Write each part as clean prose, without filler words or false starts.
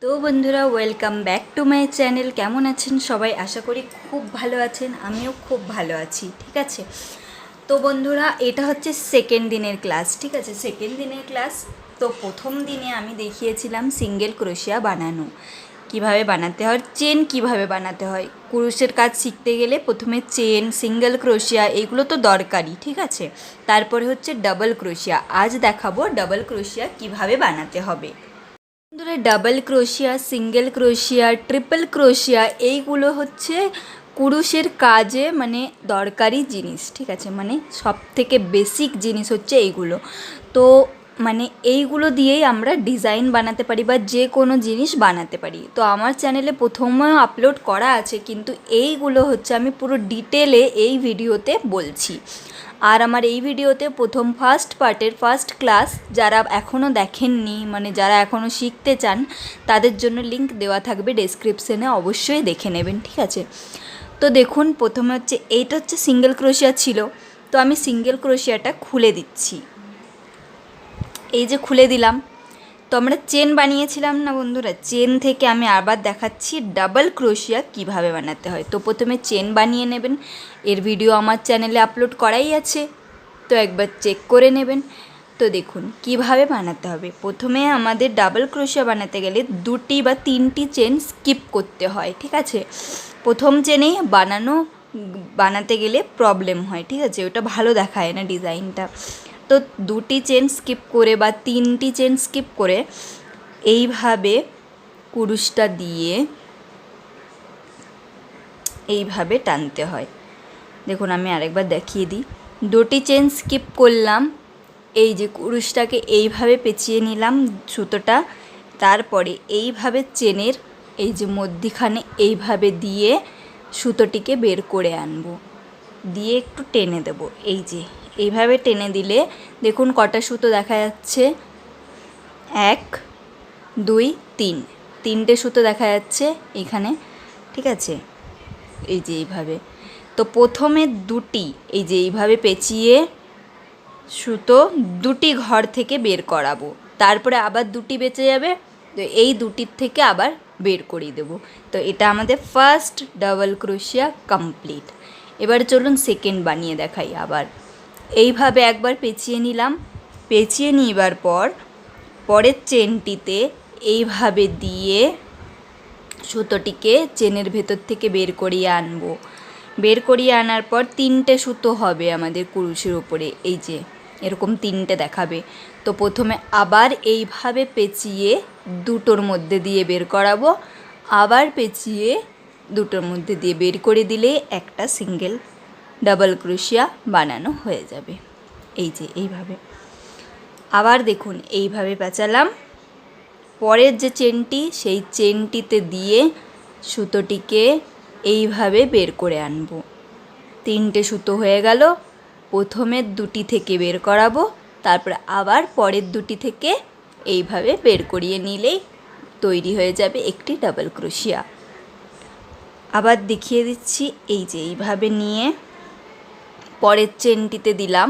তো বন্ধুরা, welcome back to my channel. কেমন আছেন সবাই? আশা করি খুব ভালো আছেন, আমিও খুব ভালো আছি। ঠিক আছে, তো বন্ধুরা, এটা হচ্ছে সেকেন্ড দিনের ক্লাস। ঠিক আছে, সেকেন্ড দিনের ক্লাস। তো প্রথম দিনে আমি দেখিয়েছিলাম সিঙ্গেল ক্রোশিয়া বানানো, কিভাবে বানাতে হয়, চেন কিভাবে বানাতে হয়। কুরুশের কাজ শিখতে গেলে প্রথমে চেন, সিঙ্গেল ক্রোশিয়া এইগুলো তো দরকারি। ঠিক আছে, তারপরে হচ্ছে ডাবল ক্রোশিয়া। আজ দেখাবো ডাবল ক্রোশিয়া কিভাবে বানাতে হবে। বন্ধুরা, ডাবল ক্রোশিয়া, সিঙ্গেল ক্রোশিয়া, ট্রিপল ক্রোশিয়া এইগুলো হচ্ছে কুরুশের কাজে মানে দরকারি জিনিস। ঠিক আছে, মানে সব থেকে বেসিক জিনিস হচ্ছে এইগুলো। তো মানে এইগুলো দিয়েই আমরা ডিজাইন বানাতে পারি বা যে কোনো জিনিস বানাতে পারি। তো আমার চ্যানেলে প্রথমে আপলোড করা আছে, কিন্তু এইগুলো হচ্ছে আমি পুরো ডিটেলে এই ভিডিওতে বলছি। আর আমার এই ভিডিওতে প্রথম ফার্স্ট পার্টের ফার্স্ট ক্লাস যারা এখনও দেখেননি, মানে যারা এখনও শিখতে চান, তাদের জন্য লিংক দেওয়া থাকবে ডেসক্রিপশনে, অবশ্যই দেখে নেবেন। ঠিক আছে, তো দেখুন, প্রথমে হচ্ছে এইটা হচ্ছে সিঙ্গেল ক্রোশিয়া ছিল। তো আমি সিঙ্গেল ক্রোশিয়াটা খুলে দিচ্ছি। এই যে খুলে দিলাম। তো আমরা চেন বানিয়েছিলাম না বন্ধুরা, চেন থেকে আমি আবার দেখাচ্ছি ডাবল ক্রোশিয়া কিভাবে বানাতে হয়। তো প্রথমে চেন বানিয়ে নেবেন, এর ভিডিও আমার চ্যানেলে আপলোড করাই আছে, তো একবার চেক করে নেবেন। তো দেখুন কিভাবে বানাতে হবে। প্রথমে আমাদের ডাবল ক্রোশিয়া বানাতে গেলে 2টি বা 3টি চেন স্কিপ করতে হয়। ঠিক আছে, প্রথম চেনেই বানাতে গেলে প্রবলেম হয়। ঠিক আছে, ওটা ভালো দেখায় না ডিজাইনটা। তো 2টি চেন স্কিপ করে বা 3টি চেন স্কিপ করে এইভাবে কুরুশটা দিয়ে এইভাবে টানতে হয়। দেখুন, আমি আরেকবার দেখিয়ে দিই। 2টি চেন স্কিপ করলাম, এই যে কুরুশটাকে এইভাবে পেঁচিয়ে নিলাম সুতোটা, তারপরে এইভাবে চেনের এই যে মধ্যিখানে এইভাবে দিয়ে সুতোটিকে বের করে আনবো, দিয়ে একটু টেনে দেব। এই যে এইভাবে টেনে দিলে দেখুন কটা সুতো দেখা যাচ্ছে, 1 2 3, 3টে সুতো দেখা যাচ্ছে এখানে। ঠিক আছে, এই যে এইভাবে। তো প্রথমে 2টি এই যে এইভাবে পেঁচিয়ে সুতো 2টি ঘর থেকে বের করাবো, তারপরে আবার 2টি বেঁচে যাবে, তো এই 2টির থেকে আবার বের করিয়ে দেবো। তো এটা আমাদের ফার্স্ট ডাবল ক্রোশিয়া কমপ্লিট। এবার চলুন সেকেন্ড বানিয়ে দেখাই। আবার এইভাবে একবার পেঁচিয়ে নিলাম, পেঁচিয়ে নিবার পর পরের চেনটিতে এইভাবে দিয়ে সুতোটিকে চেনের ভেতর থেকে বের করিয়ে আনবো। বের করিয়ে আনার পর 3টে সুতো হবে আমাদের কুরুশের উপরে, এই যে এরকম 3টে দেখাবে। তো প্রথমে আবার এইভাবে পেঁচিয়ে 2টোর মধ্যে দিয়ে বের করাবো, আবার পেঁচিয়ে 2টোর মধ্যে দিয়ে বের করে দিলে একটা সিঙ্গেল ডাবল ক্রোশিয়া বানানো হয়ে যাবে। এই যে এইভাবে আবার দেখুন এইভাবে পেঁচালাম, পরের যে চেনটি সেই চেনটিতে দিয়ে সুতোটিকে এইভাবে বের করে আনবো। 3টে সুতো হয়ে গেল, প্রথমের 2টি থেকে বের করাবো, তারপরে আবার পরের 2টি থেকে এইভাবে বের করিয়ে নিলেই তৈরি হয়ে যাবে একটি ডাবল ক্রোশিয়া। আবার দেখিয়ে দিচ্ছি, এই যে এইভাবে নিয়ে পরের চেনটিতে দিলাম,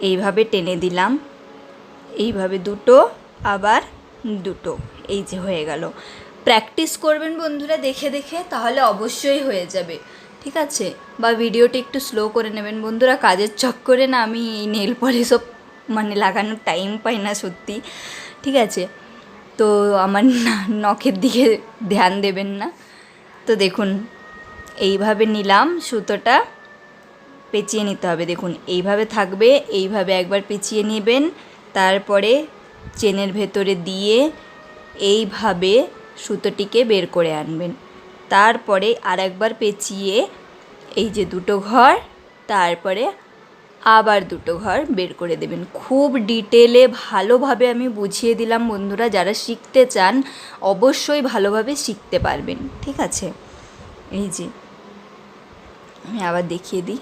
এইভাবে টেনে দিলাম, এইভাবে 2টো আবার 2টো, এই যে হয়ে গেল। প্র্যাকটিস করবেন বন্ধুরা দেখে দেখে, তাহলে অবশ্যই হয়ে যাবে। ঠিক আছে, বা ভিডিওটি একটু স্লো করে নেবেন বন্ধুরা, কাজের চক্করে না আমি এই নেল পলিশও মানে লাগানোর টাইম পাই না সত্যি। ঠিক আছে, তো আমার নখের দিকে ধ্যান দেবেন না। তো দেখুন এইভাবে নিলাম, সুতোটা পেঁচিয়ে নিতে হবে। দেখুন এইভাবে থাকবে, এইভাবে একবার পেঁচিয়ে নেবেন, তারপরে চেনের ভেতরে দিয়ে এইভাবে সুতোটিকে বের করে আনবেন, তারপরে আরেকবার পেঁচিয়ে এই যে 2টো ঘর, তারপরে আবার 2টো ঘর বের করে দেবেন। খুব ডিটেলে ভালোভাবে আমি বুঝিয়ে দিলাম বন্ধুরা, যারা শিখতে চান অবশ্যই ভালোভাবে শিখতে পারবেন। ঠিক আছে, এই যে আমি আবার দেখিয়ে দিই।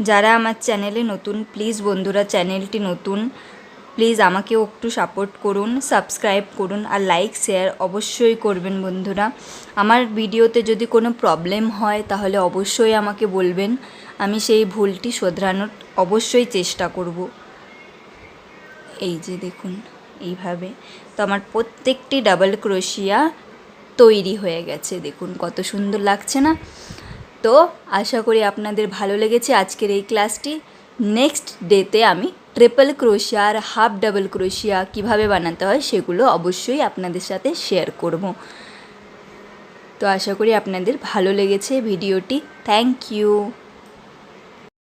যারা আমার চ্যানেলে নতুন, প্লিজ বন্ধুরা চ্যানেলটি নতুন, প্লিজ আমাকেও একটু সাপোর্ট করুন, সাবস্ক্রাইব করুন আর লাইক শেয়ার অবশ্যই করবেন বন্ধুরা। আমার ভিডিওতে যদি কোনো প্রবলেম হয় তাহলে অবশ্যই আমাকে বলবেন, আমি সেই ভুলটি শোধরানোর অবশ্যই চেষ্টা করব। এই যে দেখুন এইভাবে। তো আমার প্রত্যেকটি ডাবল ক্রোশিয়া তৈরি হয়ে গেছে, দেখুন কত সুন্দর লাগছে না। তো আশা করি আপনাদের ভালো লেগেছে আজকের এই ক্লাসটি। নেক্সট ডেতে আমি ট্রিপল ক্রোশিয়া আর হাফ ডাবল ক্রোশিয়া কীভাবে বানাতে হয় সেগুলো অবশ্যই আপনাদের সাথে শেয়ার করব। তো আশা করি আপনাদের ভালো লেগেছে ভিডিওটি। Thank you.